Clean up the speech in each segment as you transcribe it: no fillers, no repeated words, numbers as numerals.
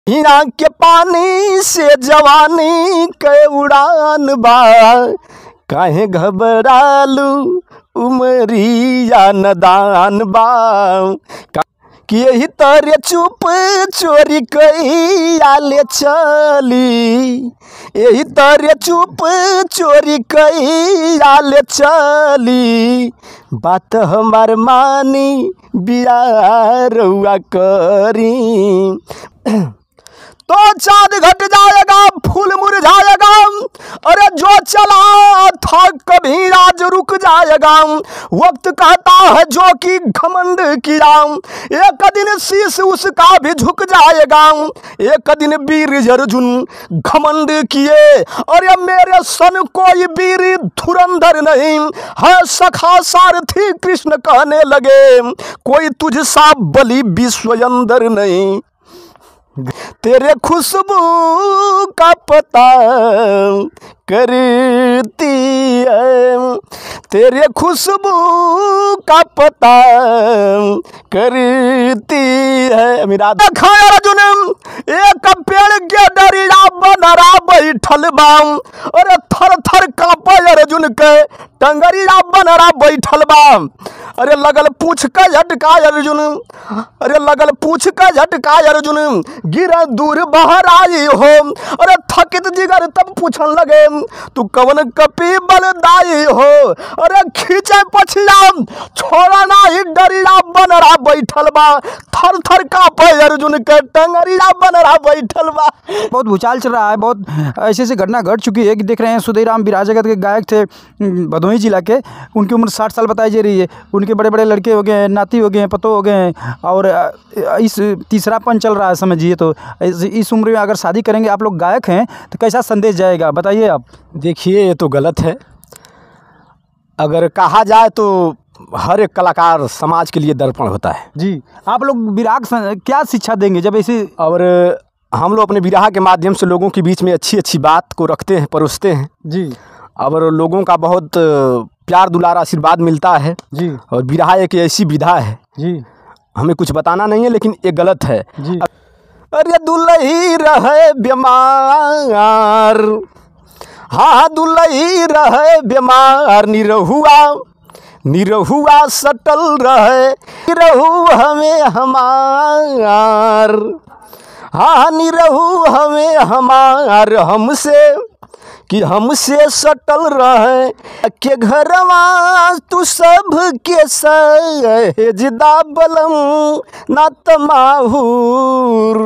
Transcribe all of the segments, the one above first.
हिया के पानी से जवानी के उड़ान बा, काहे घबरालू उमरिया नदान बा, कि यही तरे चुप चोरी कैया ले चली, यही तरे चुप चोरी कैया ले चली, बात हमार मानी बिया रउआ करी। तो चाँद घट जाएगा फूल मुरझाएगा, अरे जो चला था कभी आज रुक जाएगा, वक्त कहता है जो कि घमंड किया, एक दिन शीश उसका भी झुक जाएगा, एक दिन वीर अर्जुन घमंड किए, अरे मेरे सन कोई वीर धुरंधर नहीं है, सखा सारथी कृष्ण कहने लगे, कोई तुझ सा बलि विश्व अंदर नहीं, तेरे खुशबू का पता करती है, तेरे खुशबू का पता करती है। मेरा खाया अर्जुन एक पेड़ के डरिया बनरा बैठल बाम, अरे थर थर कांपे अर्जुन के टंगरिया बनरा बैठल बाम, अरे लगल पूछ का झटका अर्जुन, अरे लगल पूछ का झटका अर्जुन, गिरा दूर बाहर आई हो, अरे थकित जिगर तब पूछन लगे तू कवन कपी बलदाई हो, अरे खींचे पछिया छोड़ा नाही डरिया बनरा बैठल बा, थर थर कांपे अर्जुन के टंगरिया बनरा बैठल बा। बहुत भूचाल चल रहा है, बहुत ऐसे ऐसी घटना घट चुकी है कि देख रहे हैं सुधीराम बिराजगत के गायक थे भदोही जिला के, उनकी उम्र 60 साल बताई जा रही है, उनके बड़े बड़े लड़के हो गए हैं, नाती हो गए हैं, पतो हो गए हैं, और इस तीसरापन चल रहा है समझिए। तो इस उम्र में अगर शादी करेंगे, आप लोग गायक हैं तो कैसा संदेश जाएगा बताइए आप। देखिए ये तो गलत है, अगर कहा जाए तो हर एक कलाकार समाज के लिए दर्पण होता है जी। आप लोग विराग क्या शिक्षा देंगे जब ऐसे, और हम लोग अपने विराह के माध्यम से लोगों के बीच में अच्छी अच्छी बात को रखते हैं, परोसते हैं जी, और लोगों का बहुत प्यार दुलार आशीर्वाद मिलता है जी। और विराह एक ऐसी विधा है जी, हमें कुछ बताना नहीं है लेकिन ये गलत है जी। अरे दुल्ही रहे बीमार, हाँ दुल्ही रहे बीमार, निरहुआ सटल रहे, निरहु हमें हमार, हाँ निरहु हमें हमार, हमसे सटल रहे के घरवा तू सब के सहेजदा बलम, ना तमाहुर,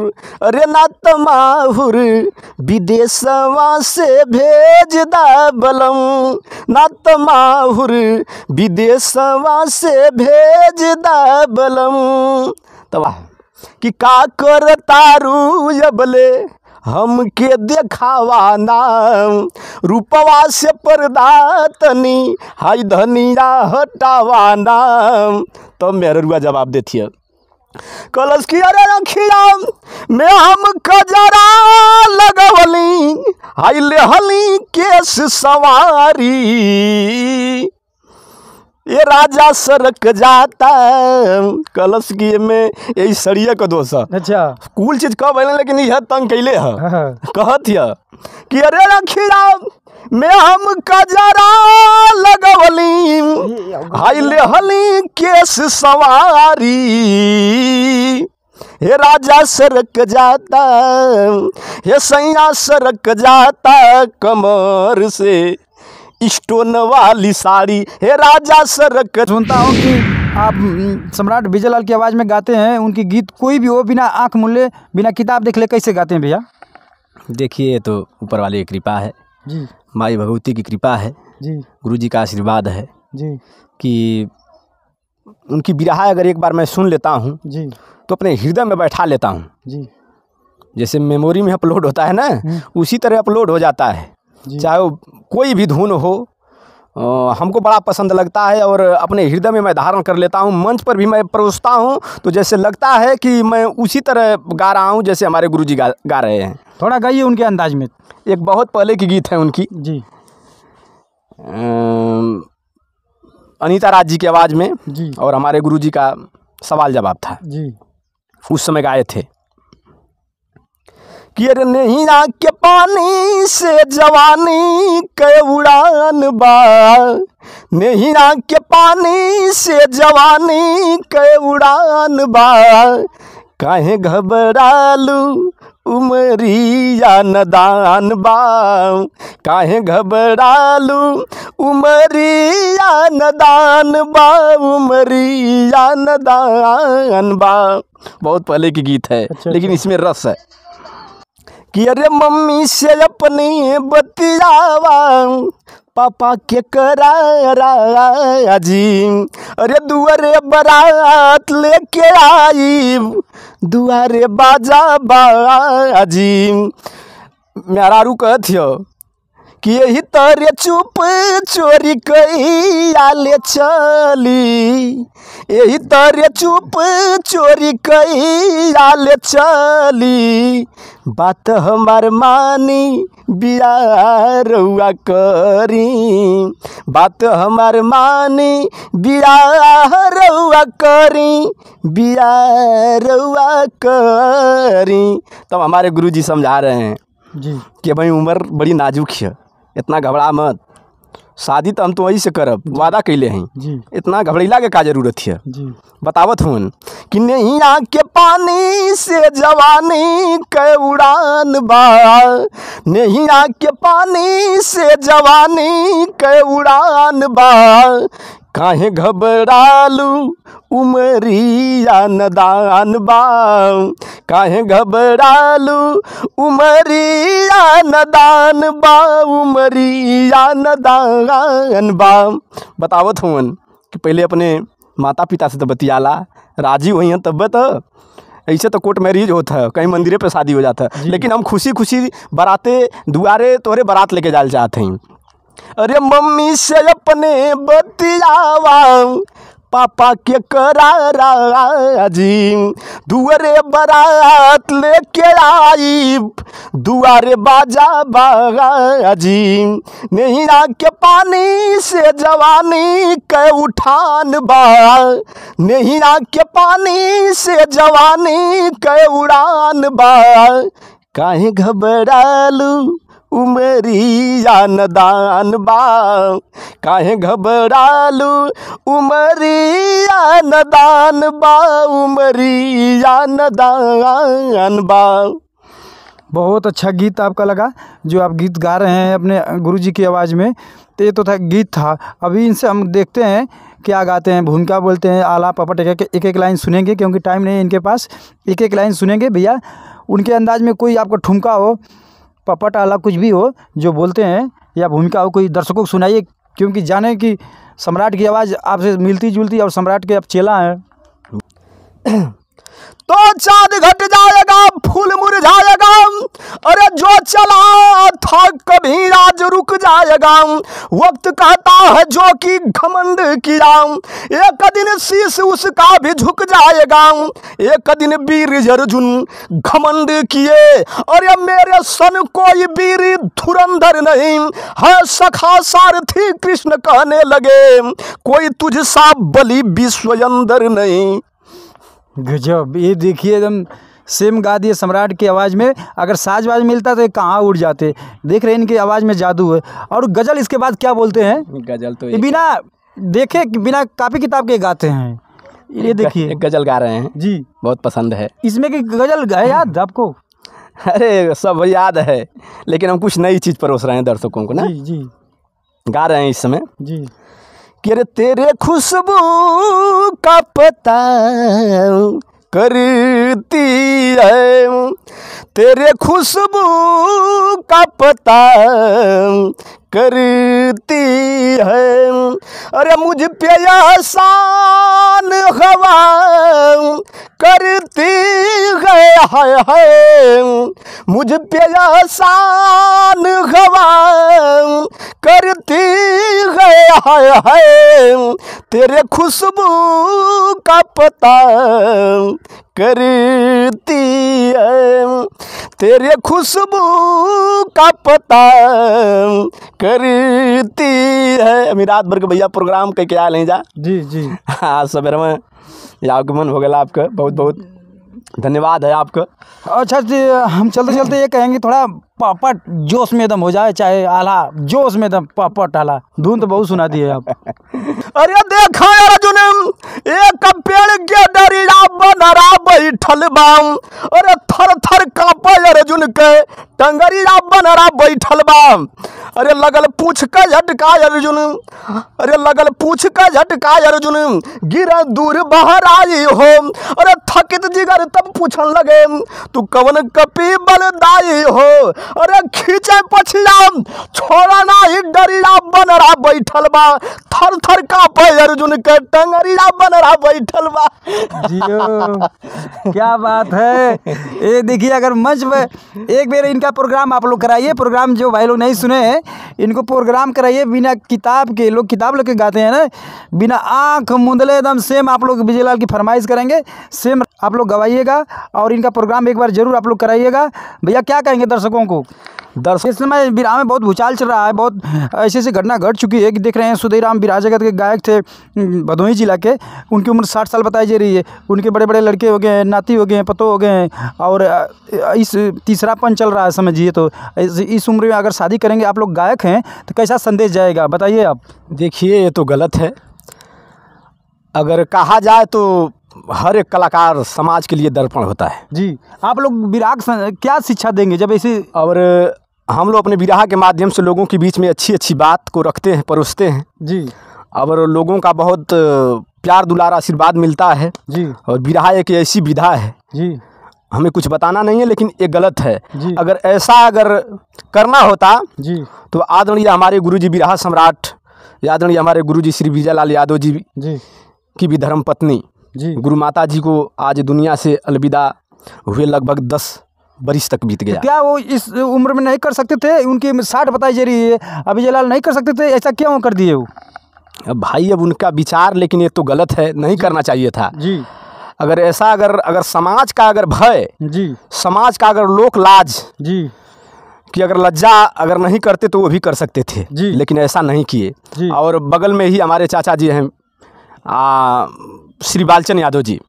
अरे ना तमाहुर विदेशवा से भेजदा बलम, ना तमाहुर विदेशवा से भेजदा बलम। तब कि का कर तारू यबले हमके देखावा नाम, रूपवा से पर्दा तनी हाय धनिया हटावा नाम। तो मेरे रुआ जवाब देती है कलश की अरे रखिया में हम कजरा लगवली, हाय लेहली केस सवारी, ये राजा सरक जाता कलश की में यही सड़िया का दोष है। अच्छा, कुल चीज कब बने लेकिन यह तंग कैले है कहत है कि अरे रखिया में हम कजरा लगवली, हाय लेहली केस सवारी, हे राजा सरक जाता, हे सैया सरक जाता कमर से स्टोन वाली साड़ी, हे राजा सरक। सुनता हूँ कि आप सम्राट विजयलाल की आवाज़ में गाते हैं, उनकी गीत कोई भी हो बिना आँख मूले बिना किताब देख ले कैसे गाते हैं भैया? देखिए ये तो ऊपर वाले की कृपा है जी, माई भगवती की कृपा है जी, गुरुजी का आशीर्वाद है जी, कि उनकी बिरहा अगर एक बार मैं सुन लेता हूँ जी, तो अपने हृदय में बैठा लेता हूँ, जी, जैसे मेमोरी में अपलोड होता है ना उसी तरह अपलोड हो जाता है। चाहे वो कोई भी धुन हो, हमको बड़ा पसंद लगता है और अपने हृदय में मैं धारण कर लेता हूँ। मंच पर भी मैं परोसता हूँ तो जैसे लगता है कि मैं उसी तरह गा रहा हूँ जैसे हमारे गुरुजी गा रहे हैं। थोड़ा गाइए उनके अंदाज में। एक बहुत पहले की गीत है उनकी जी, अनीता राज जी की आवाज़ में जी, और हमारे गुरुजी का सवाल जवाब था, जी, उस समय गाए थे। कि अरे नैया के पानी से जवानी के उड़ान बा, नैया के पानी से जवानी के उड़ान बा, काहे घबरालू उमरिया नदान बा, काहे घबरालू उमरिया नदान बा, उमरिया नदान बा। बहुत पहले की गीत है। अच्छा, लेकिन इसमें रस है कि अरे मम्मी से अपनी बतियावा पापा के करारा जी, अरे दुआरे बारात लेके आई, दुआरे बाजा बाजी। मेहरारू कहत हो कि यही तरे चुप चोरी कैया ले चली, यही तरे चुप चोरी कैया ले चली, बात हमार मानी बिया रउआ करी, बात हमार मानी बिया रउआ करी, बिया रउआ करी। तब हमारे गुरुजी समझा रहे हैं जी कि भाई उम्र बड़ी नाजुक है, इतना घबरा मत, शादी तो हम तो वही से करब, वादा कैले हैं जी इतना घबरेला के का जरूरत है। जी बतावत हूँ कि नैया के पानी से जवानी के उड़ान बा, नैया के पानी से जवानी के उड़ान बा, काहे घबरालू उमरिया नदान बा, काहे घबरालू उमरिया नदान बा, उमरिया नदान बा। बतावत हूँ कि पहले अपने माता पिता से तो बतियाला, राजी हुई हैं तब तो, ऐसे तो कोर्ट मैरिज होता है, कहीं मंदिरे पे शादी हो जाता है, लेकिन हम खुशी खुशी बाराते दुआरे तोहरे बारात लेके जाना चाहते हैं। अरे मम्मी से अपने बतियावा पापा के करारा जी, दुआरे बारात लेके आई, दुआरे बाजा बाजी। नैया के पानी से जवानी के उठान बा, नैया के पानी से जवानी के उड़ान बा, काहे घबरालू उमरिया नदान बा, काहे घबरालू उमरिया नदान बा, उमरिया नदान बा। बहुत अच्छा गीत आपका लगा जो आप गीत गा रहे हैं अपने गुरुजी की आवाज़ में। तो ये तो था गीत था। अभी इनसे हम देखते हैं क्या गाते हैं, भूमिका बोलते हैं, आलाप पपट, एक एक लाइन सुनेंगे क्योंकि टाइम नहीं है इनके पास। एक एक लाइन सुनेंगे भैया, उनके अंदाज में कोई आपका ठुमका हो, पपट आला कुछ भी हो जो बोलते हैं, या भूमिका हो कोई दर्शकों को सुनाइए, क्योंकि जाने कि सम्राट की आवाज़ आपसे मिलती जुलती और सम्राट के आप चेला हैं। तो चाँद घट जाएगा, फूल मुरझाएगा, अरे जो चला था कभी राज रुक जाएगा, वक्त कहता है जो कि घमंड किया, एक दिन शीश उसका भी झुक जाएगा, एक दिन वीर अर्जुन घमंड किए, अरे मेरे सन कोई वीर धुरंधर नहीं है, सखा सारथी कृष्ण कहने लगे, कोई तुझसा बलि विश्व अंदर नहीं। गजब, ये देखिए एकदम सेम गा दिए सम्राट की आवाज़ में। अगर साज वाज मिलता तो कहाँ उड़ जाते। देख रहे हैं इनकी आवाज़ में जादू है। और गज़ल इसके बाद क्या बोलते हैं, गज़ल तो ये बिना देखे बिना कॉपी किताब के गाते हैं। ये देखिए एक गज़ल गा रहे हैं जी, बहुत पसंद है। इसमें कि गज़ल है याद आपको? अरे सब याद है, लेकिन हम कुछ नई चीज़ परोस रहे हैं दर्शकों को ना। जी जी गा रहे हैं इस समय जी। कि अरे तेरे खुशबू का पता करती है, तेरे खुशबू का पता करती है, अरे मुझ पे एहसान हवा करती है, मुझ पे एहसान हवा करती है, तेरे खुशबू का पता करती है, तेरे खुशबू का पता करती है। अमी रात भर के भैया प्रोग्राम कह के आए जा। जी जी। हाँ सवेरे में आगमन हो गया आपका, बहुत बहुत धन्यवाद है आपका। अच्छा जी, हम चलते चलते ये कहेंगे थोड़ा पपट जोश में दम हो जाए, चाहे आला जोश में दम पपट आला। धुन तो बहुत सुना दी है आप। अरे देखा अर्जुन एक पेड़ के डरिया बनरा बैठल बाम, अरे थर थर कांपे अर्जुन के टंगरिया बनरा बैठल बाम। अरे लगल पूछ का झटका अर्जुन, अरे लगल पूछ का झटका अर्जुन, गिरा दूर बाहर आई हो। अरे थकित जिगर तब पूछन लगे तू कवन कपी बलदाई हो। अरे खींचे पछिया छोड़ा नाही डरिया बनरा बैठल बा, थर थर कांपे अर्जुन के टंगरिया बनरा बैठल बा। जियो, क्या बात है। ये देखिए, अगर मंच पे एक बार इनका प्रोग्राम आप लोग कराइए, प्रोग्राम जो भाई लोग नहीं सुने हैं इनको प्रोग्राम कराइए बिना किताब के। लोग किताब लेके गाते हैं ना, बिना आंख मूंदले एकदम सेम आप लोग विजय लाल की फरमाइश करेंगे, सेम आप लोग गवाइएगा और इनका प्रोग्राम एक बार जरूर आप लोग कराइएगा। भैया क्या कहेंगे दर्शकों को? इस समय बिरहा में बहुत भूचाल चल रहा है, बहुत ऐसी ऐसी घटना घट चुकी है कि देख रहे हैं सुधीराम बिरहा जगत के गायक थे भदोही जिला के, उनकी उम्र 60 साल बताई जा रही है। उनके बड़े बड़े लड़के हो गए हैं, नाती हो गए हैं, पतो हो गए हैं, और इस तीसरापन चल रहा है समझिए। तो इस उम्र में अगर शादी करेंगे, आप लोग गायक हैं तो कैसा संदेश जाएगा बताइए आप। देखिए ये तो गलत है। अगर कहा जाए तो हर एक कलाकार समाज के लिए दर्पण होता है जी। आप लोग बिरहा क्या शिक्षा देंगे जब ऐसे? और हम लोग अपने बिरहा के माध्यम से लोगों के बीच में अच्छी अच्छी बात को रखते हैं, परोसते हैं जी, और लोगों का बहुत प्यार दुलार आशीर्वाद मिलता है जी। और बिरहा एक ऐसी विधा है जी, हमें कुछ बताना नहीं है, लेकिन ये गलत है जी। अगर ऐसा अगर करना होता जी, तो आदरणीय हमारे गुरुजी बिरहा सम्राट, आदरणीय हमारे गुरुजी श्री विजय लाल यादव जी की भी धर्मपत्नी जी, गुरु माता जी को आज दुनिया से अलविदा हुए लगभग 10 बरिस तक बीत गया। तो क्या वो इस उम्र में नहीं कर सकते थे? उनकी 60 बताई जा रही है, अभी जलाल नहीं कर सकते थे, ऐसा क्यों कर दिए वो? अब भाई अब उनका विचार, लेकिन ये तो गलत है, नहीं करना चाहिए था जी। अगर ऐसा अगर समाज का अगर भय जी, समाज का अगर लोक लाज जी, कि अगर लज्जा अगर नहीं करते तो वो भी कर सकते थे जी। लेकिन ऐसा नहीं किए। और बगल में ही हमारे चाचा जी हैं श्री बालचंद यादव जी,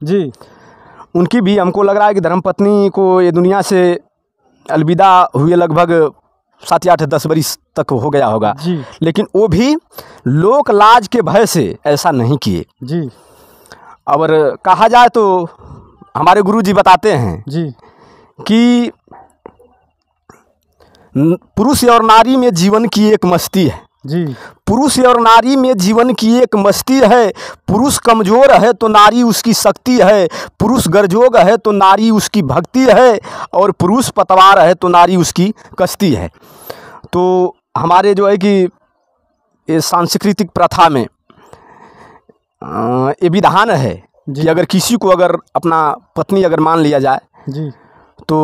उनकी भी हमको लग रहा है कि धर्मपत्नी को ये दुनिया से अलविदा हुए लगभग 7 या 10 बरिस तक हो गया होगा जी। लेकिन वो भी लोक लाज के भय से ऐसा नहीं किए जी। और कहा जाए तो हमारे गुरु जी बताते हैं जी कि पुरुष और नारी में जीवन की एक मस्ती है जी। पुरुष और नारी में जीवन की एक मस्ती है। पुरुष कमज़ोर है तो नारी उसकी शक्ति है, पुरुष गर्जोग है तो नारी उसकी भक्ति है, और पुरुष पतवार है तो नारी उसकी कश्ती है। तो हमारे जो है कि ये सांस्कृतिक प्रथा में ये विधान है कि अगर किसी को अगर अपना पत्नी अगर मान लिया जाए जी तो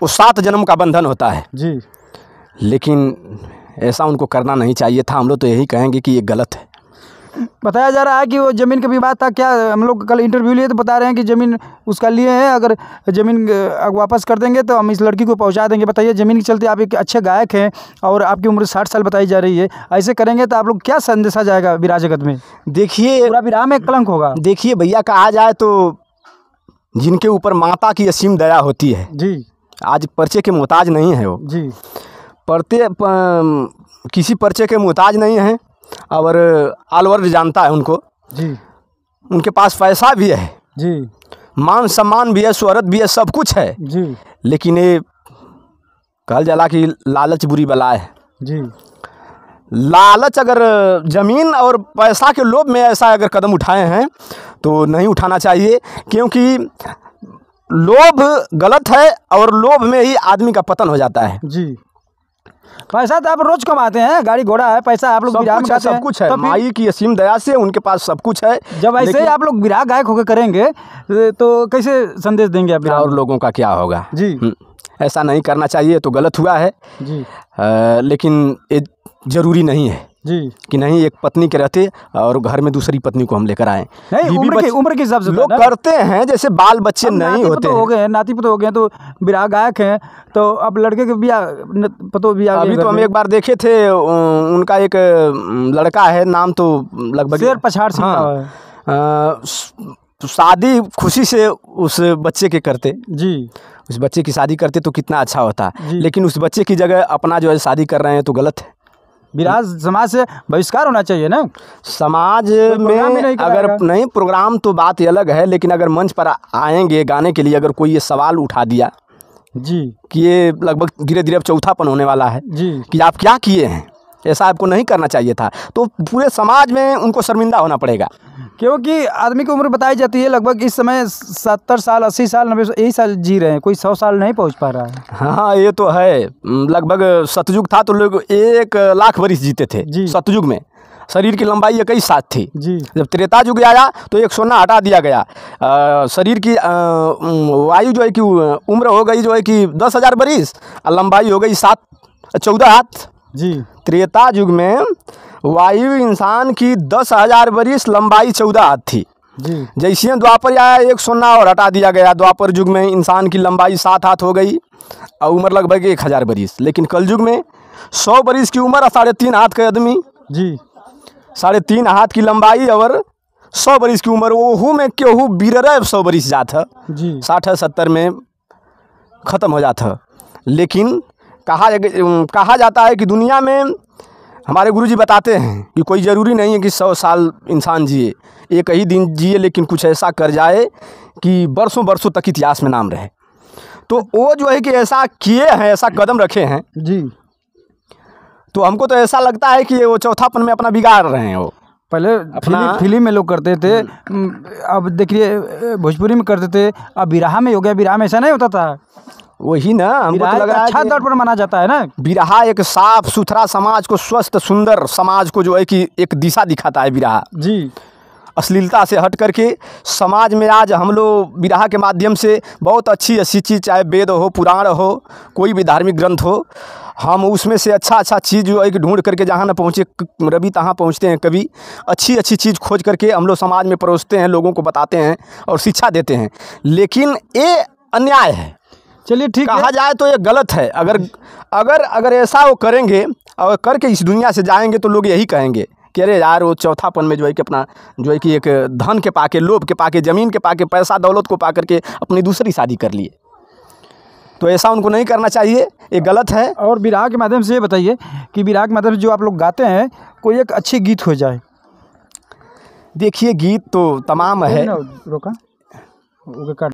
वो 7 जन्म का बंधन होता है जी। लेकिन ऐसा उनको करना नहीं चाहिए था। हम लोग तो यही कहेंगे कि ये गलत है। बताया जा रहा है कि वो ज़मीन का विवाद था, क्या हम लोग कल इंटरव्यू लिए तो बता रहे हैं कि ज़मीन उसका लिए हैं, अगर ज़मीन वापस कर देंगे तो हम इस लड़की को पहुंचा देंगे। बताइए, ज़मीन के चलते आप एक अच्छे गायक हैं और आपकी उम्र 60 साल बताई जा रही है, ऐसे करेंगे तो आप लोग क्या संदेशा जाएगा बिरहा जगत में? देखिए पूरा बिरहा में कलंक होगा। देखिए भैया, कहा जाए तो जिनके ऊपर माता की असीम दया होती है जी, आज पर्चे के मोहताज नहीं है वो जी, किसी पर्चे के मोहताज नहीं है और ऑल वर्ल्ड जानता है उनको जी। उनके पास पैसा भी है जी, मान सम्मान भी है, शोहरत भी है, सब कुछ है जी। लेकिन ये कहल जाला कि लालच बुरी बला है जी। लालच अगर ज़मीन और पैसा के लोभ में ऐसा अगर कदम उठाए हैं तो नहीं उठाना चाहिए, क्योंकि लोभ गलत है और लोभ में ही आदमी का पतन हो जाता है। जी। पैसा तो आप रोज कमाते हैं, गाड़ी घोड़ा है, पैसा आप लोग बिरहा में गाते हैं, सब कुछ है, माई की असीम दया से उनके पास सब कुछ है। जब ऐसे ही आप लोग बिरहा गायक होकर करेंगे तो कैसे संदेश देंगे आप? और लोगों का क्या होगा जी। ऐसा नहीं करना चाहिए, तो गलत हुआ है जी। लेकिन ये जरूरी नहीं है जी कि नहीं एक पत्नी के रहते और घर में दूसरी पत्नी को हम लेकर आए। नहीं, उम्र के हिसाब से लोग करते हैं, जैसे बाल बच्चे नहीं होते हो गए, नाती पतो हो गए तो बिरहा गायक हैं, तो अब लड़के के बियाह पतो बियाह। अभी तो हम एक बार देखे थे, उनका एक लड़का है, नाम तो लगभग शेर पछाड़ सिंह। तो शादी खुशी से उस बच्चे के करते, जी उस बच्चे की शादी करते तो कितना अच्छा होता। जी। लेकिन उस बच्चे की जगह अपना जो है शादी कर रहे हैं तो गलत है। विराज समाज से बहिष्कार होना चाहिए ना। समाज प्रोग्राम ही में नहीं अगर कराएगा। नहीं, प्रोग्राम तो बात अलग है, लेकिन अगर मंच पर आएंगे गाने के लिए, अगर कोई ये सवाल उठा दिया जी कि ये लगभग धीरे धीरे अब चौथापन होने वाला है जी कि आप क्या किए हैं, ऐसा आपको नहीं करना चाहिए था, तो पूरे समाज में उनको शर्मिंदा होना पड़ेगा। क्योंकि आदमी की उम्र बताई जाती है लगभग इस समय 70 साल 80 साल 90 यही साल जी रहे हैं, कोई 100 साल नहीं पहुंच पा रहा है। हाँ ये तो है। लगभग सतयुग था तो लोग 1 लाख वर्ष जीते थे जी। सतयुग में, शरीर की लंबाई 21 साल थी। जी जब त्रेता युग आया तो 1 सोना हटा दिया गया, शरीर की वायु जो है कि उम्र हो गई जो है कि 10,000 वर्ष और लंबाई हो गई 14 हाथ। जी त्रेता युग में वायु इंसान की 10,000 वर्ष, लंबाई 14 हाथ थी। जी जैसे ही द्वापर आया 1 सोना और हटा दिया गया, द्वापर युग में इंसान की लंबाई 7 हाथ हो गई और उम्र लगभग 1000 वर्ष। लेकिन कल युग में 100 वर्ष की उम्र और 3.5 हाथ का आदमी, जी 3.5 हाथ की लंबाई और 100 वर्ष की उम्र, ओहू में केहू बिररे 100 वर्ष जात है, जी 60-70 में ख़त्म हो जाता। लेकिन कहा जाता है कि दुनिया में हमारे गुरुजी बताते हैं कि कोई ज़रूरी नहीं है कि 100 साल इंसान जिए, एक ही दिन जिए, लेकिन कुछ ऐसा कर जाए कि बरसों बरसों तक इतिहास में नाम रहे। तो वो जो है कि ऐसा किए हैं, ऐसा कदम रखे हैं, जी। तो हमको तो ऐसा लगता है कि वो चौथापन में अपना बिगाड़ रहे हैं। वो पहले अपना फिल्म में लोग करते थे, अब देखिए भोजपुरी में करते थे, अब बिरहा में हो गया। बिरहा में ऐसा नहीं होता था। वही ना, हमको तो लग रहा है अच्छा कि तौर पर माना जाता है ना। बिरहा एक साफ सुथरा समाज को, स्वस्थ सुंदर समाज को जो है कि एक दिशा दिखाता है बिरहा। जी अश्लीलता से हट करके समाज में आज हम लोग बिरहा के माध्यम से बहुत अच्छी चीज़, चाहे वेद हो, पुराण हो, कोई भी धार्मिक ग्रंथ हो, हम उसमें से अच्छा चीज़ जो है कि ढूंढ करके जहाँ ना पहुँचे रवि तहाँ पहुँचते हैं। कभी अच्छी चीज़ खोज करके हम लोग समाज में परोसते हैं, लोगों को बताते हैं और शिक्षा देते हैं। लेकिन ये अन्याय है, चलिए ठीक है। कहा जाए तो ये गलत है। अगर ऐसा वो करेंगे और करके इस दुनिया से जाएंगे तो लोग यही कहेंगे कि अरे यार वो चौथापन में जो है कि अपना जो है कि एक धन के पाके, लोभ के पाके, ज़मीन के पाके, पैसा दौलत को पा करके अपनी दूसरी शादी कर लिए। तो ऐसा उनको नहीं करना चाहिए, ये गलत है। और बिरहा के माध्यम से ये बताइए कि बिरहा के माध्यम से जो आप लोग गाते हैं, कोई एक अच्छी गीत हो जाए। देखिए गीत तो तमाम है। रोका